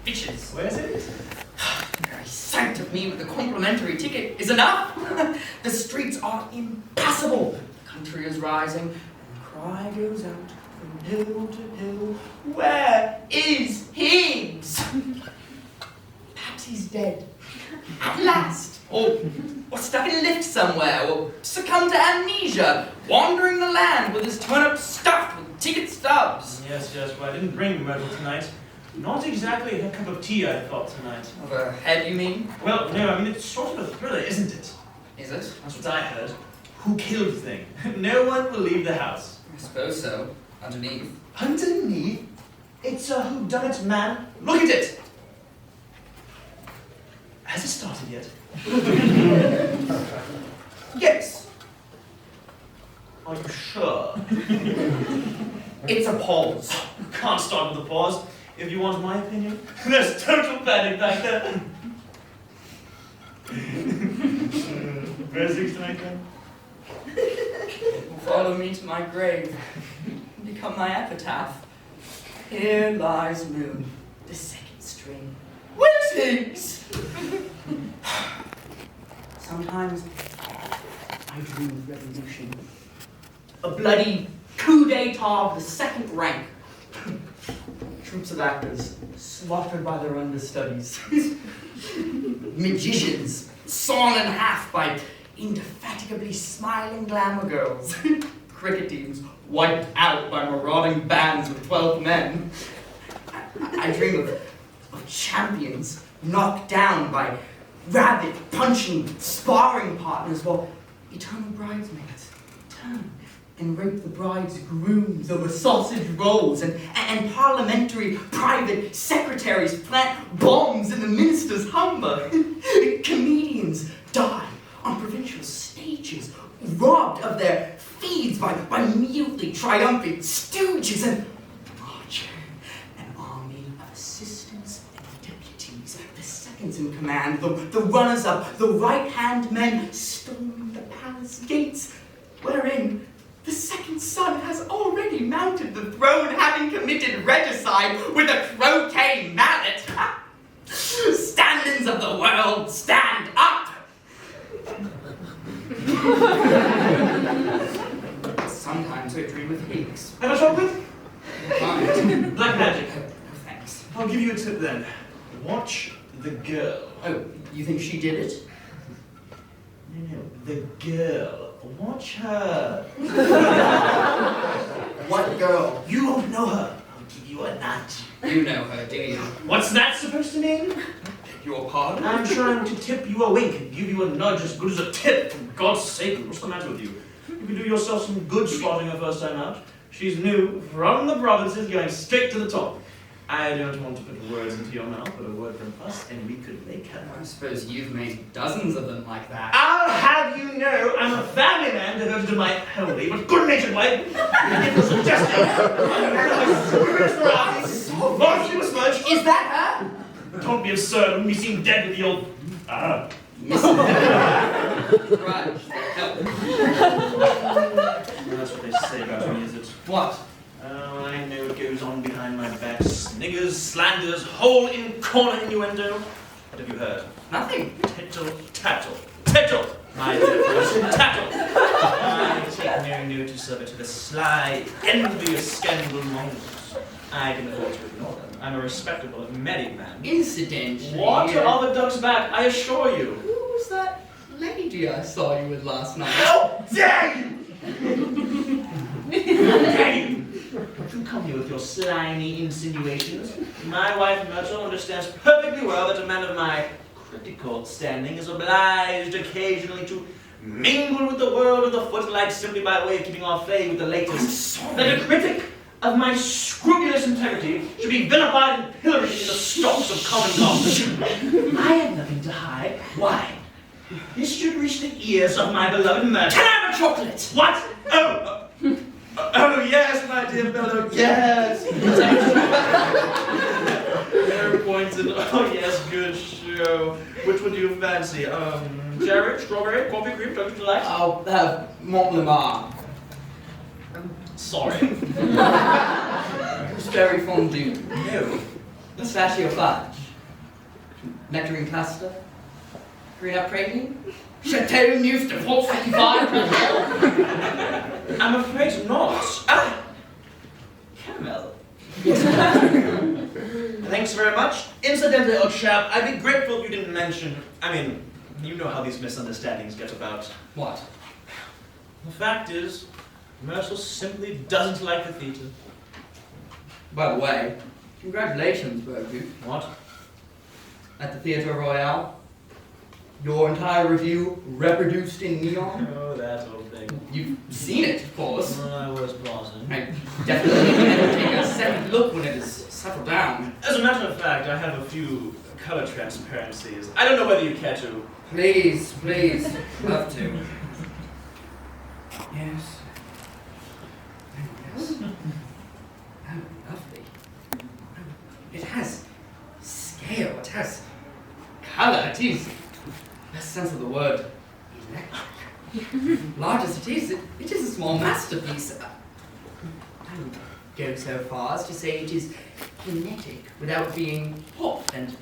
bitches. Where's it? The very sight of me with a complimentary ticket is enough. The streets are impassable. The country is rising, and cry goes out from hill to hill. Where is Higgs? Perhaps he's dead. At last. Or stuck in a lift somewhere, or succumbed to amnesia, wandering the land with his turnip stuffed with ticket stubs. Yes, well, I didn't bring Myrtle tonight. Not exactly a cup of tea, I thought, tonight. Of a head, you mean? Well, no, I mean, it's sort of a thriller, isn't it? Is it? That's what I heard. Who killed the thing? No one will leave the house. I suppose so. Underneath. Underneath? It's a whodunit, man. Look at it! Has it started yet? Yes. Are you sure? It's a pause. Can't start with a pause. If you want my opinion, there's total panic back there. Where's Higgs tonight then? Follow me to my grave. Become my epitaph. Here lies Moon, the second string. Where's Higgs? Sometimes I dream of revolution. A bloody coup d'etat of the second rank. Troops of actors slaughtered by their understudies. Magicians sawn in half by indefatigably smiling glamour girls. Cricket teams wiped out by marauding bands of 12 men. I dream of champions knocked down by rabid, punching, sparring partners, while eternal bridesmaids turn and rape the bride's grooms over sausage rolls, and parliamentary private secretaries plant bombs in the minister's humber. Comedians die on provincial stages, robbed of their feeds by mutely triumphant stooges, and march an army of assistants and deputies, the seconds in command, the runners-up, the right-hand men storming the palace gates, wherein the second son has already mounted the throne, having committed regicide with a croquet mallet. Stand-ins of the world, stand up! Sometimes I dream of Higgs. Have a chocolate? Fine. Black magic. No, thanks. I'll give you a tip then. Watch the girl. Oh, you think she did it? No, the girl. Watch her. What girl? You won't know her. I'll give you a nudge. You know her, do you? What's that supposed to mean? Your pardon? I'm trying to tip you a wink and give you a nudge as good as a tip. For God's sake, what's the matter with you? You can do yourself some good spotting her first time out. She's new, from the provinces, going straight to the top. I don't want to put words into your mouth, but a word from us, and we could make her. I suppose you've made dozens of them like that. I'll have you know I'm a family man devoted to my holy but good-natured wife. It was suggested. Is that her? Don't be absurd when we seem dead with the old... Right. Help. That's what they say about me, is it? What? Oh, I know what goes on behind my back. Sniggers, slanders, hole-in-corner innuendo. What have you heard? Nothing. Tittle, tattle, tittle! My dear person, tattle! I take no notice of it to the sly, envious scandal mongers. I can afford to ignore them. I'm a respectable and married man. Incidentally... Water all the ducks back, I assure you. Who was that lady I saw you with last night? How dare you! How dare you! Don't you come here with your slimy insinuations. My wife Myrtle understands perfectly well that a man of my critical standing is obliged occasionally to mingle with the world of the footlights simply by way of keeping our faith with the latest. That a critic of my scrupulous integrity should be vilified and pilloried in the stocks of common gossip. I have nothing to hide. Why? If this should reach the ears of my beloved Myrtle... Can I have a chocolate? What? Oh, yes, my dear fellow, yes! There points and oh yes, good show. Which one do you fancy? Cherry, strawberry, coffee cream, don't you like? I'll have Mont Lamar. Sorry. Strawberry fondue. No. Pistachio fudge. Nectarine cluster. Green up praline. Chateau Neuf de 455. I'm afraid not. Caramel. Thanks very much. Incidentally, old chap, I'd be grateful if you didn't mention... you know how these misunderstandings get about. What? The fact is, Myrtle simply doesn't like the theatre. By the way, congratulations, BiRDBOOT. What? At the Theatre Royale. Your entire review reproduced in neon. Oh, that old thing. You've seen it, of course. I was pausing. I definitely need to take a second look when it is settled down. As a matter of fact, I have a few color transparencies. I don't know whether you care to. Please, please, love to. Yes. Oh, yes. Oh, lovely. It has scale, it has color, it is, best sense of the word, electric. Large as it is a small masterpiece. I would go so far as to say it is kinetic without being pop. And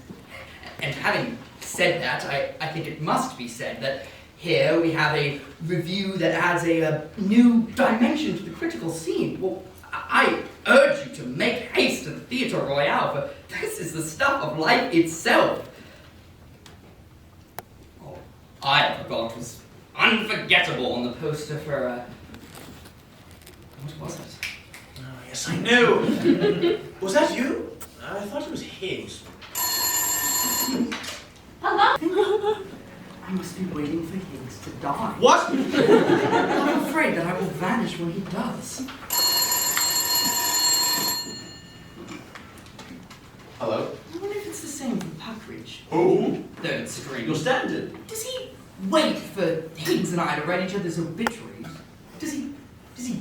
having said that, I think it must be said that here we have a review that adds a new dimension to the critical scene. Well, I urge you to make haste to the Theatre Royale, for this is the stuff of life itself. Oh, I forgot was unforgettable on the poster for, what was it? Oh, yes, I know. Was that you? I thought it was Higgs. Hello? I must be waiting for Higgs to die. What? I'm afraid that I will vanish when he does. Hello? I wonder if it's the same for Puckridge. Who? Third string. Your standard. Does he wait for Higgs and I to write each other's obituaries? Does he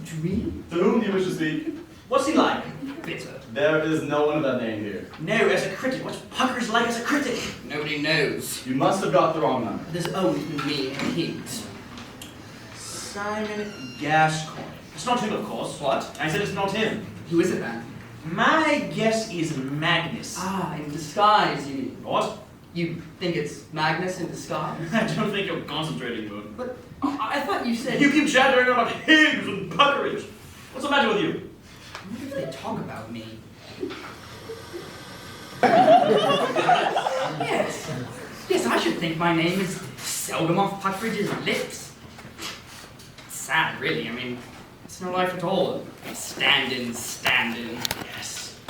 dream? To whom do you wish to speak? What's he like? Bitter. There is no one of that name here. No, as a critic. What's Puckridge like as a critic? Nobody knows. You must have got the wrong number. There's always been me and Higgs. Simon Gascoigne. It's not him, of course. What? I said it's not him. Who is it then? My guess is Magnus. Ah, in disguise, you mean. What? You think it's Magnus in disguise? I don't think you're concentrating, Moon. But I thought you said... You keep chattering about Higgs and Puckridge. What's the matter with you? I wonder if they talk about me. Yes, I should think my name is seldom off Puckridge's lips. It's sad, really. I mean, it's no life at all. Stand-in.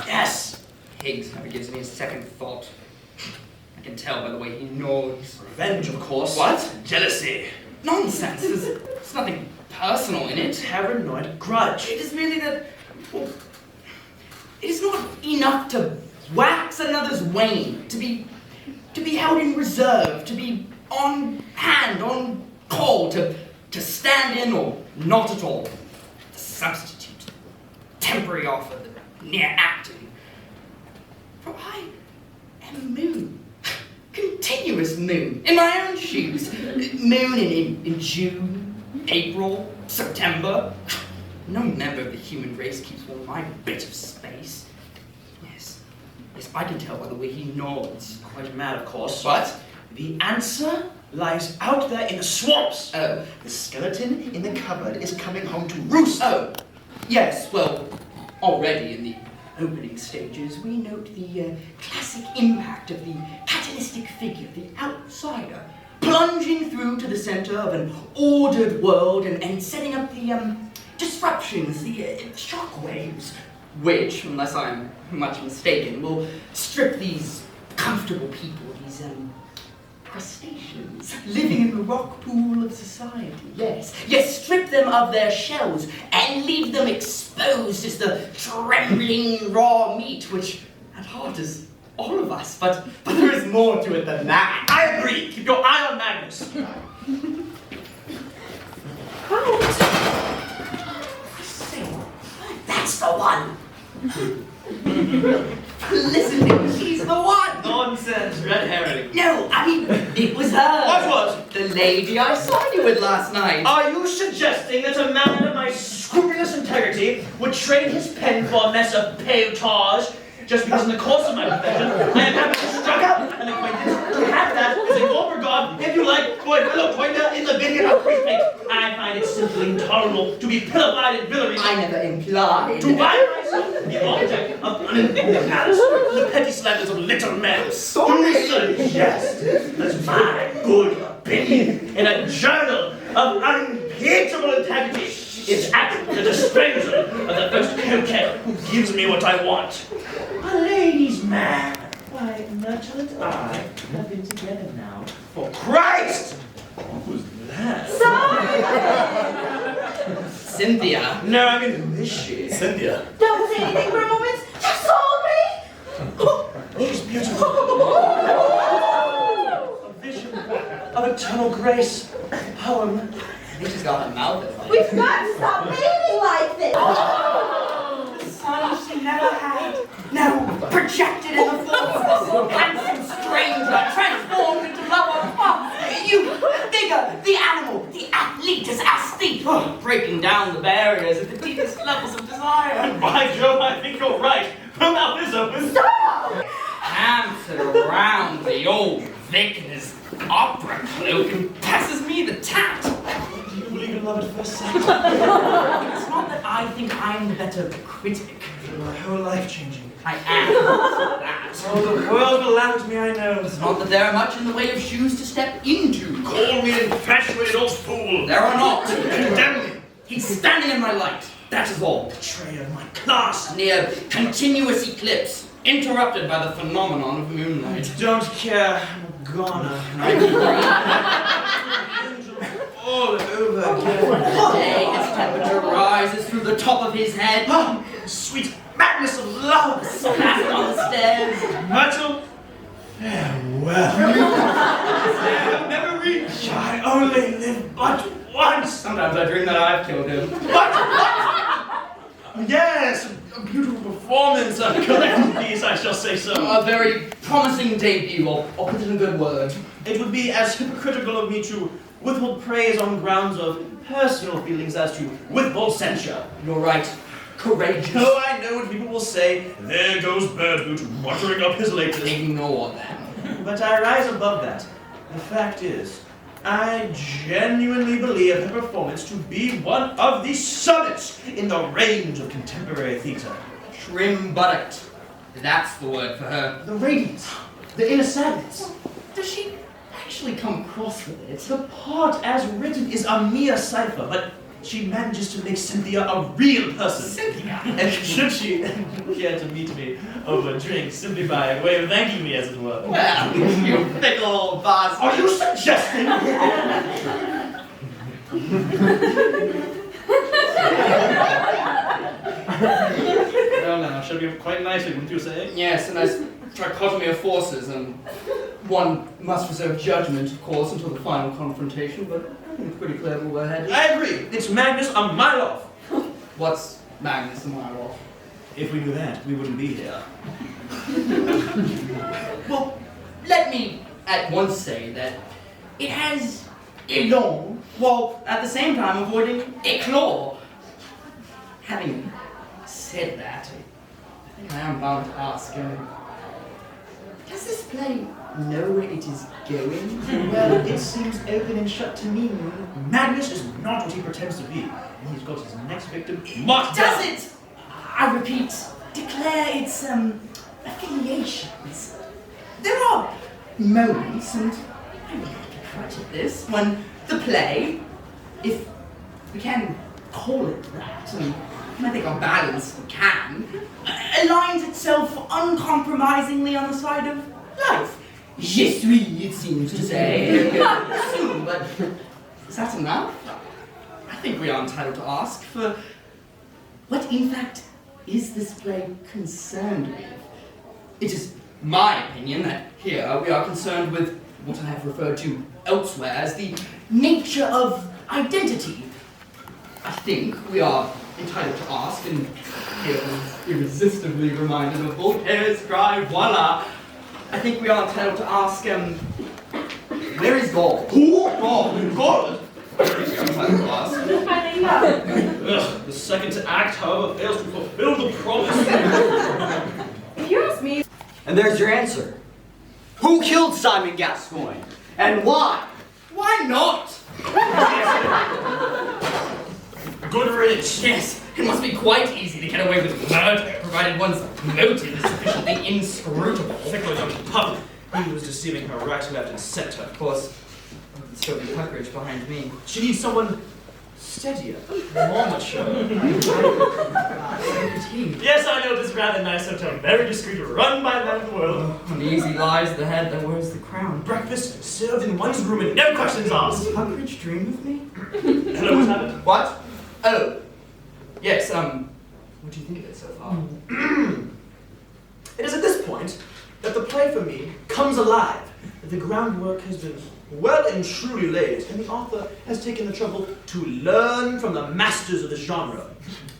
Yes. Higgs never gives me a second thought. I can tell by the way he nods. Revenge, of course. What? Jealousy. Nonsense. There's nothing personal in it. Paranoid grudge. It is merely that, well, it is not enough to wax another's wane, to be held in reserve, to be on hand, on call, to stand in or not at all. The substitute, temporary offer, the near acting. For I am moon. Continuous moon, in my own shoes. Moon in June, April, September. No member of the human race keeps one my bit of space. Yes, I can tell by the way he nods. Quite mad, of course. What? The answer lies out there in the swamps. Oh. The skeleton in the cupboard is coming home to roost. Oh, yes, well, already in the opening stages, we note the classic impact of the catalytic figure, the outsider, plunging through to the center of an ordered world and setting up the disruptions, the shock waves, which, unless I'm much mistaken, will strip these comfortable people, these crustaceans, living in the rock pool of society. Yes, strip them of their shells and leave them exposed as the trembling raw meat, which at heart is all of us, but there is more to it than that. I agree. Keep your eye on Magnus. That's the one! Listen, she's the one! Nonsense, red herring. No, I mean, it was her. What was? The lady I saw you with last night. Are you suggesting that a man of my scrupulous integrity would trade his pen for a mess of paillotage just because in the course of my profession, I am happy to strike up an acquaintance to have that as a former god, if you like, for a fellow joiner in the vineyard of Priestplate. I find it simply intolerable to be pilloried in Villery. I never implied. To find myself the object of unenviable malice, the petty slanders of little men. Sorry. Who suggest that my good opinion in a journal of unimpeachable integrity is at the disposal of the first coquette who gives me what I want. A lady's man. Why, Myrtle and I have been together now for Christ! Who's that? Cynthia. No, I mean, who is she? Cynthia. Don't say anything for a moment. You sold me. She's beautiful. A vision of eternal grace. A poem. I think she's got her mouth at We've got to stop behaving like this. The son she never had. Now projected in the form of this handsome stranger, transformed into lover. You, bigger, the animal, the athlete is aesthete. Breaking down the barriers at the deepest levels of desire. By Jove, I think you're right. Her mouth is open. Stop! Hands around the old Vic in his opera cloak and passes me the tat. Do you believe in love at first sight? It's not that I think I'm the better critic. My whole life changing. I am that. Oh, the world will laugh at me, I know. It's not that there are much in the way of shoes to step into. Call me an infatuated old fool. There are not. Condemn me. He's standing in my light. That is all. Betrayer of my class. Near continuous eclipse, interrupted by the phenomenon of moonlight. Don't care. I'm a goner. All over again. Today his temperature rises through the top of his head. Oh, sweet madness of love. Spasm on the stairs. Myrtle, farewell. I'll never reach. I only live but once. Sometimes I dream that I've killed him. What? Yes, a beautiful performance. A collective piece, I shall say so. A very promising debut, or put in a good word. It would be as hypocritical of me to withhold praise on grounds of personal feelings as to withhold censure. You're right. Courageous. Oh, I know what people will say. There goes BiRDBOOT muttering up his latest. Ignore them. But I rise above that. The fact is, I genuinely believe her performance to be one of the summits in the range of contemporary theatre. Trim buttocked. That's the word for her. The radiance, the inner sadness. Does she actually come across with it? The part as written is a mere cipher, but she manages to make Cynthia a real person. Cynthia? And should she care to meet me over a drink, simply by way of thanking me, as it were? Well, you fickle old bastard. Are you suggesting? Well, now, shall we quite nicely, wouldn't you say? Yes, a nice trichotomy of forces, and one must reserve judgment, of course, until the final confrontation, but I think it's pretty clear where we're headed. I agree. It's Magnus a mile off. What's Magnus a mile off? If we knew that, we wouldn't be here. Well, let me at once say that it has élan, while at the same time avoiding éclore. Having said that, I think I am bound to ask, does this play know where it is going? Well, it seems open and shut to me. Magnus is not what he pretends to be. And he's got his next victim marked Does down. it, I repeat, declare its affiliations? There are moments, and I will not get right at this, when the play, if we can call it that, and I think on balance we can, aligns itself uncompromisingly on the side of life. Je suis, it seems to say. Soon, but is that enough? I think we are entitled to ask for what, in fact, is this play concerned with? It is my opinion that here we are concerned with what I have referred to elsewhere as the nature of identity. I think we are entitled to ask, and here I'm irresistibly reminded of Voltaire's cry, voila! I think we are entitled to ask, where is Gould? Who? Oh, God! Entitled to ask. Ugh, the second act, however, fails to fulfill the promise. If you're And there's your answer. Who killed Simon Gascoigne? And why? Why not? Goodrich! Yes, it must be quite easy to get away with murder, provided one's motive is sufficiently inscrutable. Fickle young pup. He was deceiving her right, left, and center. Of course, there's still be Puckridge behind me. She needs someone steadier, more mature. Yes, I know this rather nice hotel, very discreet, run by man of the world. Uneasy lies the head that wears the crown. Breakfast served in one's room and no questions asked. Does Puckridge dream of me? Hello, what's happened? What? Oh, yes, what do you think of it so far? It is at this point that the play for me comes alive, that the groundwork has been well and truly laid, and the author has taken the trouble to learn from the masters of the genre.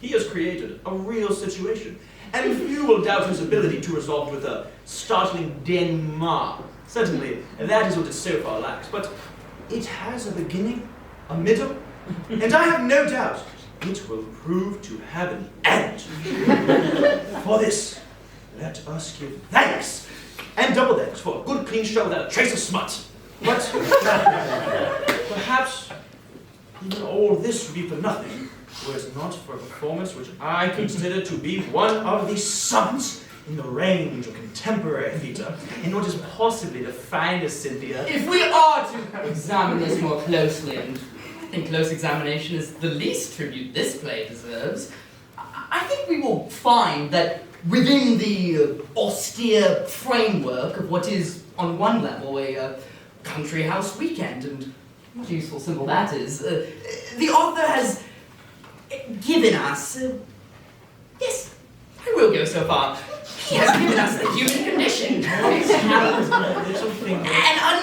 He has created a real situation, and few will doubt his ability to resolve it with a startling denouement. Certainly, that is what it so far lacks, but it has a beginning, a middle, and I have no doubt it will prove to have an end. For this, let us give thanks, and double thanks for a good clean show without a trace of smut. But perhaps even all this would be for nothing, were it not for a performance which I consider to be one of the summits in the range of contemporary theatre, in what is possibly the finest, Cynthia. If we are to examine this more closely, and I think close examination is the least tribute this play deserves, I think we will find that within the austere framework of what is, on one level, a country house weekend, and what a useful symbol that is, the author has given us, yes, I will go so far, he has given us the human condition, an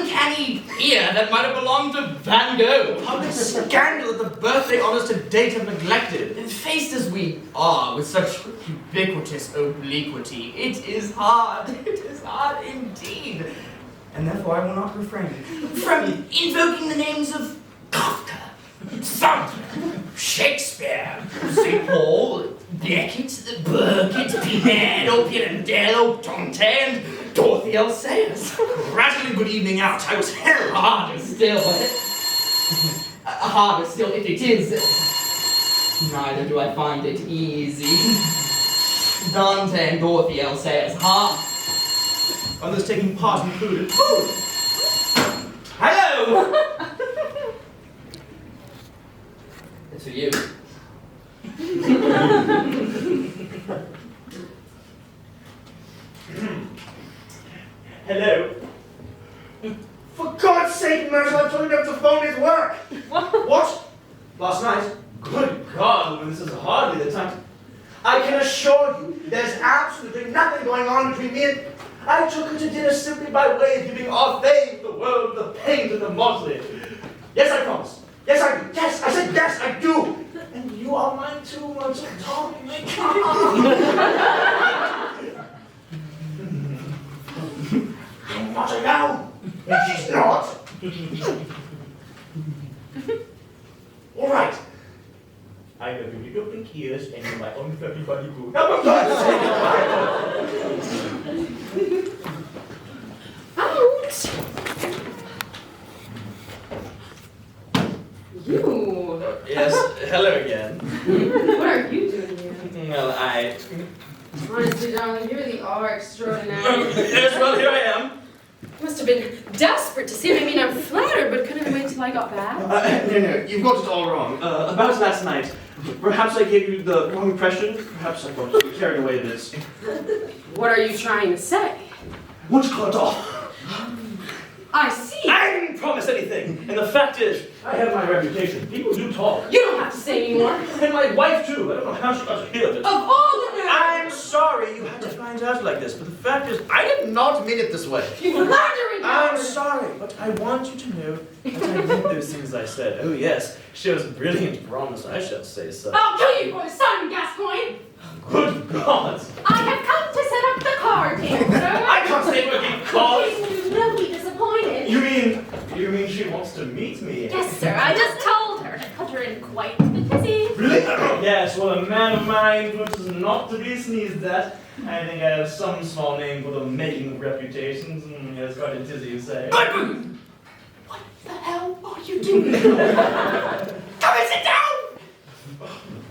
uncanny ear that might have belonged to Van Gogh. Public scandal that the birthday honors to date have neglected. Faced as we are with such ubiquitous obliquity, it is hard indeed. And therefore I will not refrain from invoking the names of Kafka, Sandler, Shakespeare, St. Paul, Beckett, Burkitt, Pinedo, Pirandello, Dante, and Dorothy L. Sayers. Rattling good evening out, I was hell Harder still, if it is, neither do I find it easy. Dante and Dorothy L. Sayers, Others taking part included. Ooh. Hello! It's for you. Hello. For God's sake, Myrtle, I told you never to phone his work. What? Last night? Good God, woman, this is hardly the time. I can assure you, there's absolutely nothing going on between me and... I took her to dinner simply by way of giving our fame to the world, the paint and the motley. Yes, I promise. Yes, I do. Yes, I said yes, I do. And you are mine too, Myrtle. Talk me. I'm not alone. She's not. All right. I have a big open ears and you're my own everybody good. Now, for God's sake, Out! You! Yes, hello again. What are you doing here? Well, Honestly, darling, you really are extraordinary. Yes, well, here I am. Must have been desperate to see me. I mean, I'm flattered, but couldn't wait till I got back. No, you've got it all wrong. About last night, perhaps I gave you the wrong impression. Perhaps I got carried away a bit. What are you trying to say? Won't you call it off? I see. I didn't promise anything. And the fact is, I have my reputation. People do talk. You don't have to say anymore. And my wife, too. I don't know how she got to hear of it. Of all the nerve! I'm sorry you had to find out like this, but the fact is, I did not mean it this way. You blundering I'm coward! sorry, but I want you to know that I meant those things I said. Oh yes, shows brilliant promise, I shall say so. I'll kill you for the Simon Gascoigne! Good God! I have come to set up the card here, sir! I can't say working cards! Please don't be disappointed. You mean she wants to meet me? Yes, sir, I just told her to put her in quite the busy. Really? Yes, well, a man of my influence is not to be sneezed at. I think I have some small name for the making of reputations. It's quite a dizzy, you say. BiRDBOOT! What the hell are you doing? Come and sit down!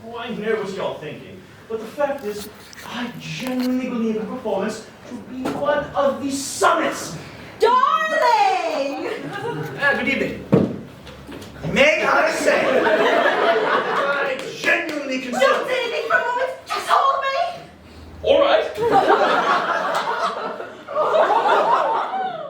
Oh, I know what you're thinking. But the fact is, I genuinely believe the performance to be one of the summits. Darling! Good evening. May I say, I genuinely consider... Don't say anything for a moment. Just hold me. All right.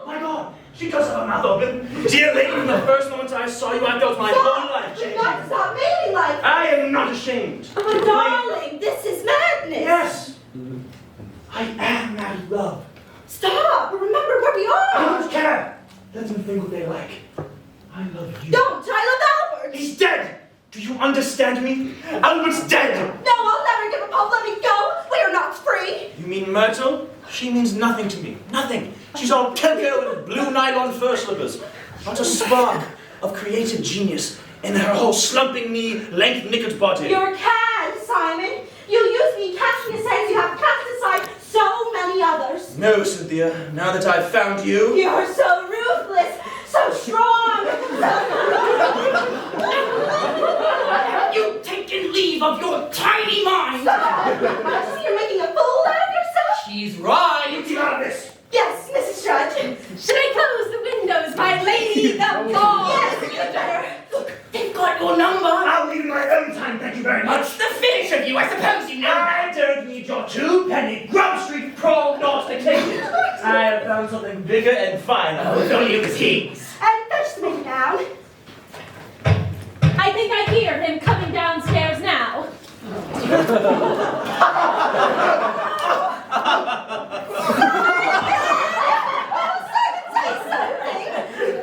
My God, she does have a mouth open. Dear lady, from the first moment I saw you, I felt my whole life You've changing. got to stop making like that. I am not ashamed. Oh, darling, this is madness. Yes, I am mad in love. Stop. Remember where we I are. don't care. Let them think what they like. I love you. Don't. I love Albert. He's dead. Do you understand me? Albert's dead. No, I'll never give up. Let me go. We are not free. You mean Myrtle? She means nothing to me. Nothing. She's all tokyo with blue nylon fur slippers. Not a spark of creative genius in her whole slumping knee, length-knickered body. You're cad, Simon. You use me casting aside as you have cast aside so many others. No, Cynthia. Now that I've found you... You're so ruthless, so strong. Have you taken leave of your tiny mind? You're making a fool out of yourself. She's right. Get out of this! Yes, Mrs. Drudge. Should I close the windows, my lady? The ball. Yes, you better. Look, they've got your number. I'll leave in my own time, thank you very much. What's the finish of you? I suppose you know that. I don't need your two-penny Grub Street prawn domesticated. I have found something bigger and finer. Oh, if only it was his. And fetch the baby down. I think I hear him coming downstairs now.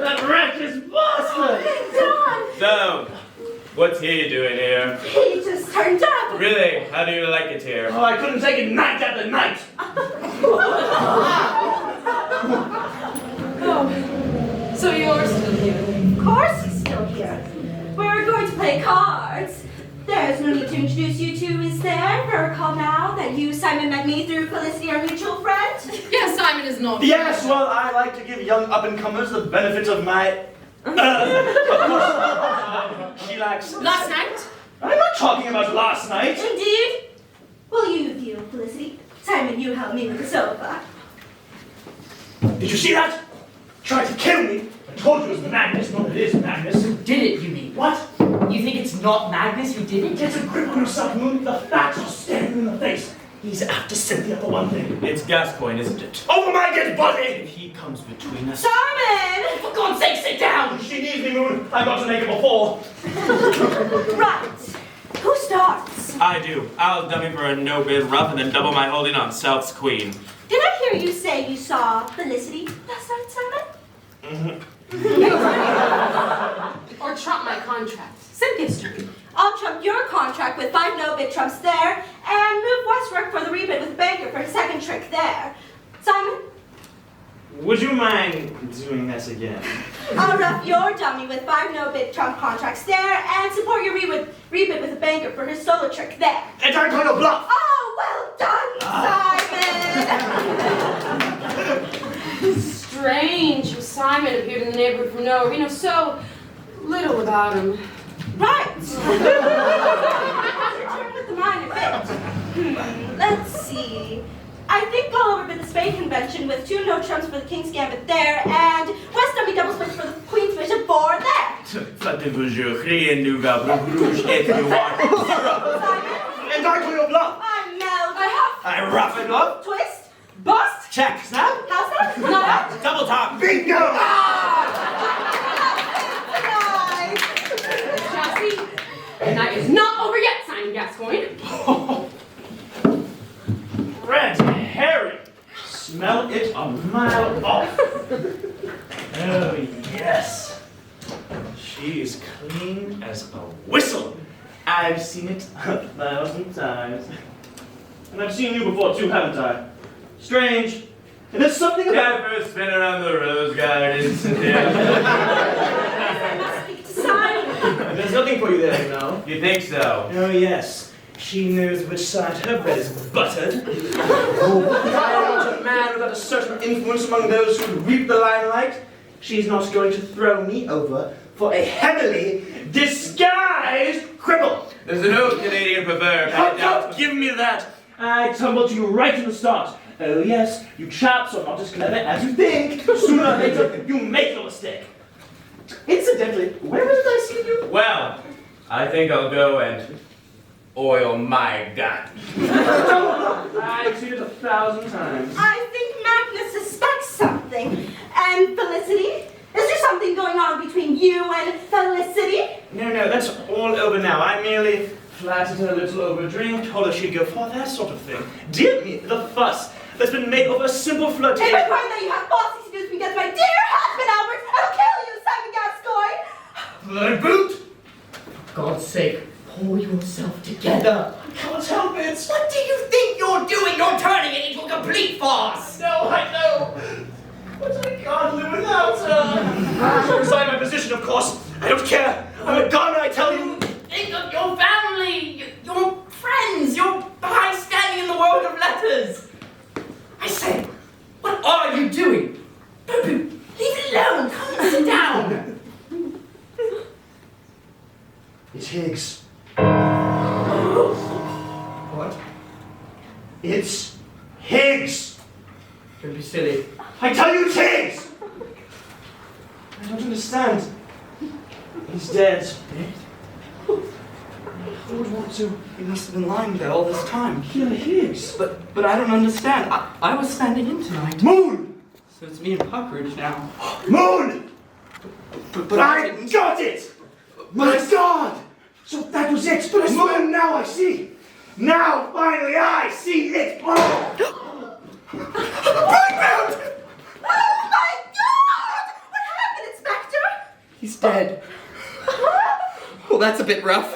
That wretched bastard! So, what's he doing here? He just turned up. Really? How do you like it here? Oh, I couldn't take it night after night. Oh, so you're still here. Of course he's still here. We're going to play cards. There's no need to introduce you two, is there? Recall now that you, Simon, met me through Felicity, our mutual friend. Yes, Simon is not. Yes, well, I like to give young up-and-comers the benefit of my... of course, she likes... Last night? I'm not talking about last night. Indeed. Well, you deal, Felicity. Simon, you help me with the sofa. Did you see that? Tried to kill me. I told you it was madness. No, it is madness. Who did it, you mean? What? You think it's not madness who did it? Get a grip on yourself, Moon. The facts are staring you in the face. He's after Cynthia for one thing. It's Gascoigne, isn't it? Over my dead body! If he comes between us... Simon! For God's sake, sit down! She needs me, Moon. I've got to make it before. Right. Who starts? I do. I'll dummy for a no-bid rough and then double my holding on South's queen. Did I hear you say you saw Felicity last night, Simon? Or trump my contract. Cynthia's turn. I'll trump your contract with 5 no-bid trumps there, and move Westbrook for the rebid with Banker for a second trick there. Simon? Would you mind doing this again? I'll rough your dummy with 5 no-bid trump contracts there, and support your rebid with a Banker for his solo trick there. And I'm going to bluff! Oh, well done, Simon! Strange. Simon appeared in the neighborhood from nowhere. We know so little about him. Right! Return with the minor bit. Let's see. I think I'll overbid the Spade convention with 2 no trumps for the King's Gambit there, and West dummy double switch for the Queen's Bishop 4 there. Faites-vous jurer, nous va rouge et noir. Simon? And I'm going to bluff! I meld. I have. I rough and bluff. Twist. Bust. Check. Snap. How's that? Not. Double top. Bingo! Nice. Chelsea. The night is not over yet, Simon Gascoigne. Red herring. Smell it a mile off. Oh, yes. She is clean as a whistle. I've seen it 1,000 times. And I've seen you before too, haven't I? Strange. And there's something about... Never spin around the rose garden, Cynthia. I must speak to Simon. There's nothing for you there, you know. You think so? Oh, yes. She knows which side her bread is buttered. I want a man without a certain influence among those who reap the limelight. She's not going to throw me over for a heavily disguised cripple. There's an old Canadian proverb. Oh, don't give me that! I tumbled you right in the start. Oh yes, you chaps are not as clever as you think. Sooner or later, you make a mistake. Incidentally, where did I see you? Well, I think I'll go and oil my gun. I've seen it 1,000 times. I think Magnus suspects something. And Felicity? Is there something going on between you and Felicity? No, that's all over now. I merely flattered her a little over a drink, told her she'd go for that sort of thing. Dear me, the fuss that's been made over a simple flirtation. If I find that you have bossy seduced me against my dear husband, Albert, I'll kill you, Simon Gascoigne! BiRDBOOT! For God's sake, pull yourself together. I can't help it. What do you think you're doing? You're turning it into a complete farce. No, I know. But I can't live without her. I should resign my position, of course. I don't care. I'm a gun, I tell you. Think of your family, your friends, your high standing in the world of letters. I say, what are you doing? BiRDBOOT, leave it alone. Come and sit down. It's Higgs. What? It's Higgs. Don't be silly. I tell you, it's Higgs. I don't understand. He's dead. Who would want to? He must have been lying there all this time. Kill Higgs. But I don't understand. I was standing in tonight. Moon! So it's me and Puckridge now. Moon! But I I got it! My God! So that was it! But Moon, now I see! Now, finally, I see it! Oh! BiRDBOOT! Oh my God! What happened, Inspector? He's dead. Well, that's a bit rough.